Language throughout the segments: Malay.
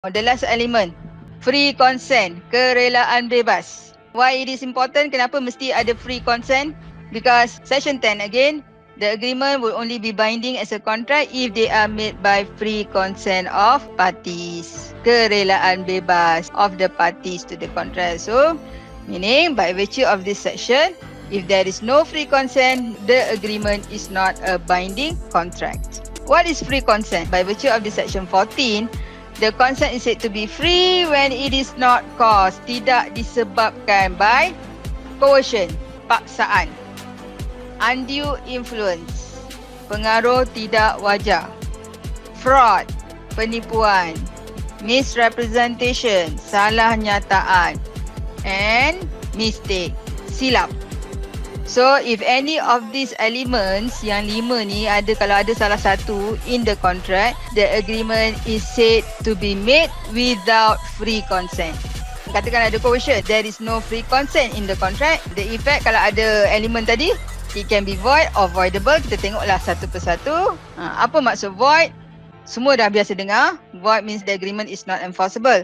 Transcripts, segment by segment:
The last element, free consent, kerelaan bebas. Why it is important? Kenapa mesti ada free consent? Because section 10 again, the agreement will only be binding as a contract if they are made by free consent of parties. Kerelaan bebas of the parties to the contract. So, meaning by virtue of this section, if there is no free consent, the agreement is not a binding contract. What is free consent? By virtue of this section 14, the consent is said to be free when it is not caused, tidak disebabkan by coercion, paksaan, undue influence, pengaruh tidak wajar, fraud, penipuan, misrepresentation, salah nyataan, and mistake, silap. So, if any of these elements, yang 5 ni ada, kalau ada salah satu in the contract, the agreement is said to be made without free consent. Katakan ada coercion, there is no free consent in the contract. The effect kalau ada elemen tadi, it can be void or voidable. Kita tengoklah satu persatu. Apa maksud void? Semua dah biasa dengar. Void means the agreement is not enforceable.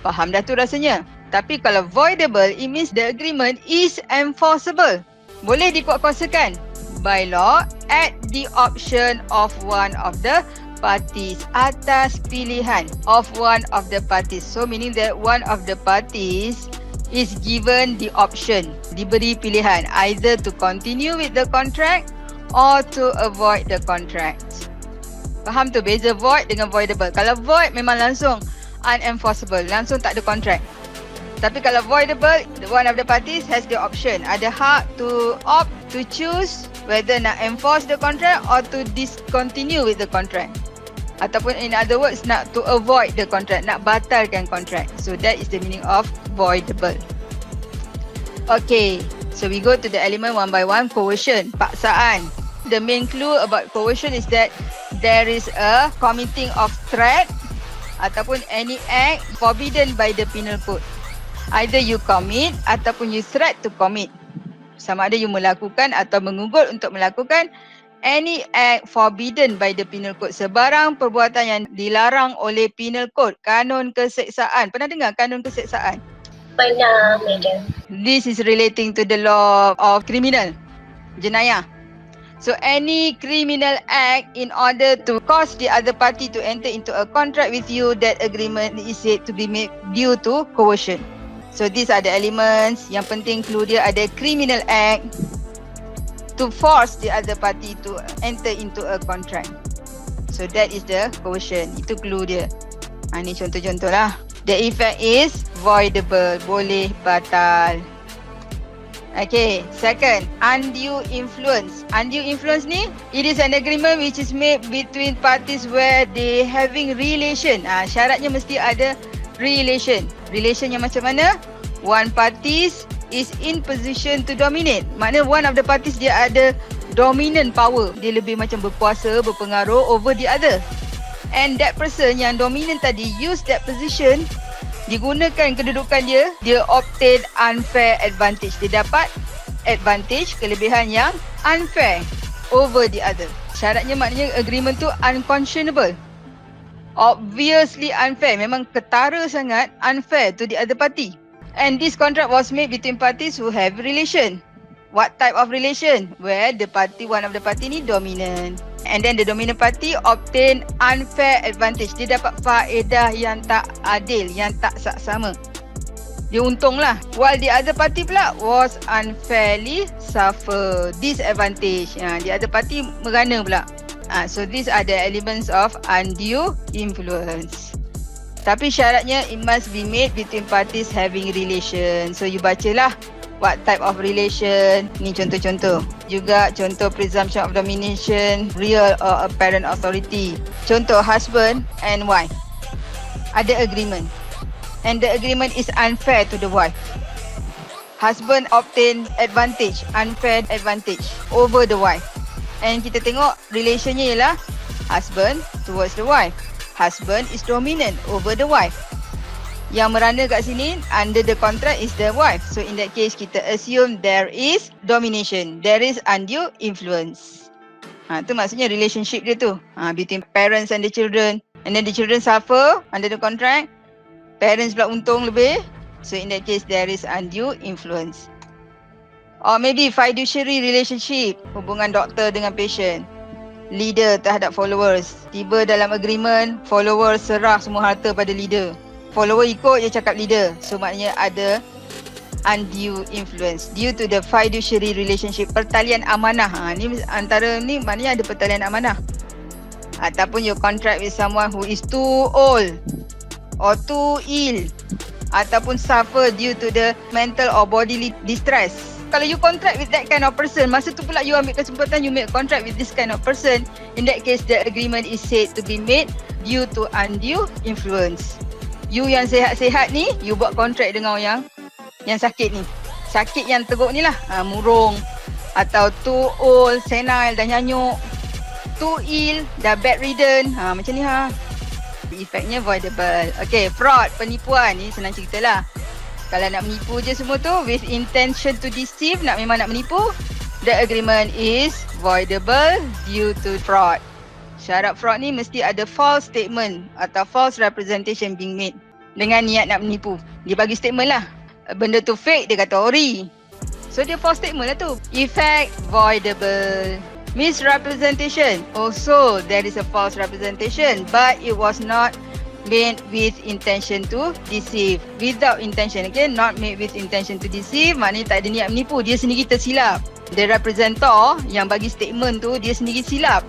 Faham dah tu rasanya. Tapi kalau voidable, it means the agreement is enforceable. Boleh dikuatkuasakan by law at the option of one of the parties, atas pilihan of one of the parties. So meaning that one of the parties is given the option, diberi pilihan either to continue with the contract or to avoid the contract. Faham tu beza void dengan voidable? Kalau void memang langsung unenforceable, langsung tak ada contract. Tapi kalau voidable, one of the parties has the option, ada hak to opt, to choose whether nak enforce the contract or to discontinue with the contract. Ataupun in other words, nak to avoid the contract, nak batalkan contract. So that is the meaning of voidable. Okay, so we go to the element one by one. Coercion, paksaan. The main clue about coercion is that there is a committing of threat ataupun any act forbidden by the penal code. Either you commit ataupun you threat to commit. Sama ada you melakukan atau mengugut untuk melakukan any act forbidden by the penal code. Sebarang perbuatan yang dilarang oleh penal code, kanun keseksaan. Pernah dengar kanun keseksaan? Pernah, madam. This is relating to the law of criminal, jenayah. So any criminal act in order to cause the other party to enter into a contract with you, that agreement is said to be made due to coercion. So these are the elements. Yang penting clue dia ada criminal act to force the other party to enter into a contract. So that is the coercion. Itu clue dia. Ni contoh-contoh lah. The effect is voidable, boleh batal. Okay, second, undue influence. Undue influence ni, it is an agreement which is made between parties where they having relation. Syaratnya mesti ada relation. Relation yang macam mana? One parties is in position to dominate. Maknanya one of the parties dia ada dominant power. Dia lebih macam berkuasa, berpengaruh over the other. And that person yang dominant tadi use that position, digunakan kedudukan dia, dia obtain unfair advantage. Dia dapat advantage, kelebihan yang unfair over the other. Syaratnya maknanya agreement tu unconscionable. Obviously unfair, memang ketara sangat unfair to the other party. And this contract was made between parties who have relation. What type of relation? Where the party, one of the party ni dominant. And then the dominant party obtain unfair advantage. Dia dapat faedah yang tak adil, yang tak saksama. Dia untung lah. While the other party pula was unfairly suffer disadvantage. The other party merana pula. So these are the elements of undue influence. Tapi syaratnya it must be made between parties having relation. So you bacalah what type of relation. Ni contoh-contoh. Juga contoh presumption of domination, real or apparent authority. Contoh husband and wife. Ada agreement. And the agreement is unfair to the wife. Husband obtain advantage, unfair advantage over the wife. And kita tengok relationnya ialah husband towards the wife. Husband is dominant over the wife. Yang merana kat sini under the contract is the wife. So in that case kita assume there is domination. There is undue influence. Tu maksudnya relationship dia tu. Between parents and the children. And then the children suffer under the contract. Parents pula untung lebih. So in that case, there is undue influence. Or maybe fiduciary relationship, hubungan doktor dengan patient. Leader terhadap followers. Tiba dalam agreement, followers serah semua harta pada leader. Follower ikut je cakap leader. So maknanya ada undue influence due to the fiduciary relationship, pertalian amanah. Ni antara ni maknanya ada pertalian amanah. Ataupun you contract with someone who is too old or too ill, ataupun suffer due to the mental or bodily distress. Kalau you contract with that kind of person, masa tu pula you ambil kesempatan you make contract with this kind of person, in that case the agreement is said to be made due to undue influence. You yang sehat-sehat ni, you buat contract dengan orang yang sakit ni. Sakit yang teruk ni lah, murung, atau too old, senile, dah nyanyuk, too ill, dah bedridden, macam ni efeknya voidable. Okay, fraud, penipuan ni senang cerita lah. Kalau nak menipu je semua tu with intention to deceive, memang nak menipu, the agreement is voidable due to fraud. Syarat fraud ni mesti ada false statement atau false representation being made dengan niat nak menipu. Dia bagi statement lah, benda tu fake, dia kata ori. So dia false statement lah tu. Effect voidable. Misrepresentation. Also there is a false representation, but it was not made with intention to deceive. Without intention, okay, not made with intention to deceive, maknanya tak ada niat menipu, dia sendiri tersilap. The representator yang bagi statement tu, dia sendiri silap.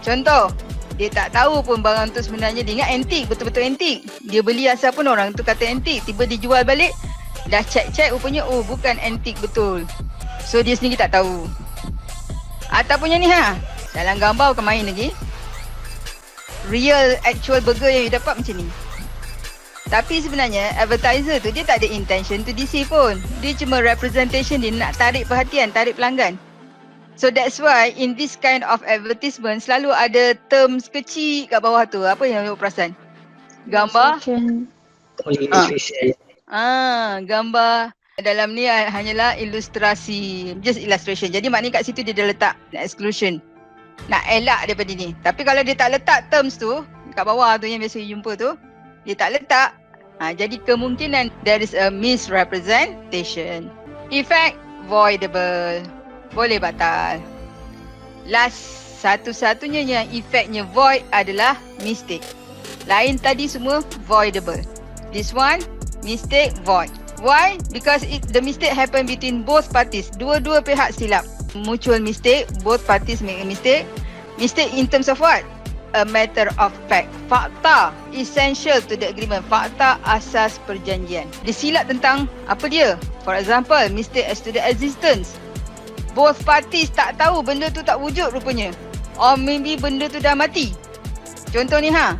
Contoh, dia tak tahu pun barang tu sebenarnya dia ingat antik, betul-betul antik. Dia beli asal pun orang tu kata antik, tiba dia jual balik, dah check rupanya bukan antik betul. So dia sendiri tak tahu. Ataupun yang ni dalam gambar bukan main lagi. Real actual burger yang you dapat macam ni. Tapi sebenarnya advertiser tu dia tak ada intention to deceive pun. Dia cuma representation dia nak tarik perhatian, tarik pelanggan. So that's why in this kind of advertisement selalu ada terms kecil kat bawah tu. Apa yang you perasan? Gambar. Gambar dalam ni hanyalah ilustrasi, just illustration. Jadi maknanya kat situ dia dah letak exclusion. Nak elak daripada ni. Tapi kalau dia tak letak terms tu kat bawah tu yang biasa you jumpa tu, dia tak letak, jadi kemungkinan there is a misrepresentation. Effect voidable. Boleh batal. Last, satu-satunya yang efeknya void adalah mistake. Lain tadi semua voidable. This one, mistake void. Why? Because the mistake happen between both parties. Dua-dua pihak silap. Mutual mistake, both parties make a mistake. Mistake in terms of what? A matter of fact. Fakta essential to the agreement. Fakta asas perjanjian. Dia silap tentang apa dia? For example, mistake as to the existence. Both parties tak tahu benda tu tak wujud rupanya. Or maybe benda tu dah mati. Contoh ni A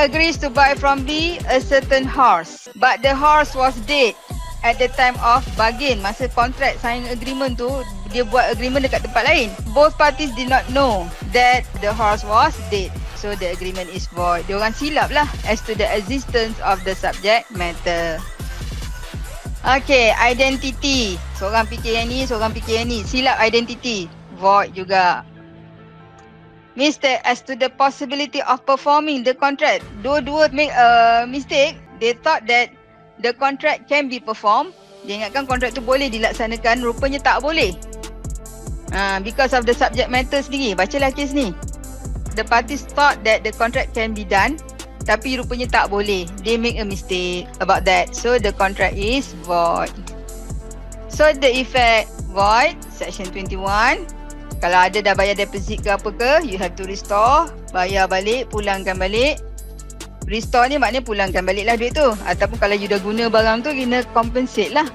agrees to buy from B a certain horse, but the horse was dead at the time of bargain. Masa kontrak sign agreement tu, dia buat agreement dekat tempat lain. Both parties did not know that the horse was dead. So the agreement is void. Diorang silap lah as to the existence of the subject matter. Okay, identity. Seorang fikir yang ni, seorang fikir yang ni. Silap identity. Void juga. Mistake as to the possibility of performing the contract. Dua-dua make a mistake. They thought that the contract can be performed. Dia ingatkan kontrak tu boleh dilaksanakan, rupanya tak boleh. Because of the subject matter sendiri. Bacalah kes ni. The parties thought that the contract can be done, tapi rupanya tak boleh. They make a mistake about that. So the contract is void. So the effect void, section 21. Kalau ada dah bayar deposit ke apa ke, you have to restore. Bayar balik, pulangkan balik. Restore ni maknanya pulangkan balik lah duit tu. Ataupun kalau you dah guna barang tu, kena compensate lah.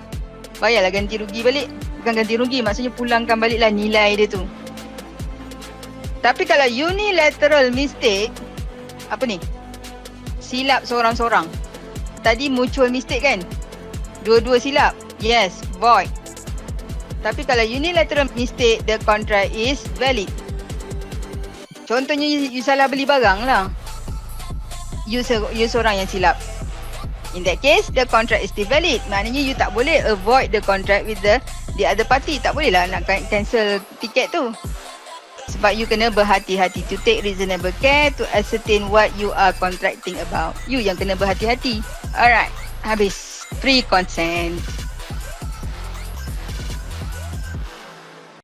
Bayarlah ganti rugi balik. Bukan ganti rugi, maksudnya pulangkan balik lah nilai dia tu. Tapi kalau unilateral mistake, apa ni? Silap seorang-seorang. Tadi mutual mistake kan? Dua-dua silap. Yes, void. Tapi kalau unilateral mistake, the contract is valid. Contohnya you salah beli barang lah. You seorang yang silap. In that case, the contract is still valid. Maknanya you tak boleh avoid the contract with the other party. Tak boleh lah nak cancel tiket tu. Sebab you kena berhati-hati, to take reasonable care to ascertain what you are contracting about. You yang kena berhati-hati. Alright, habis. Free consent.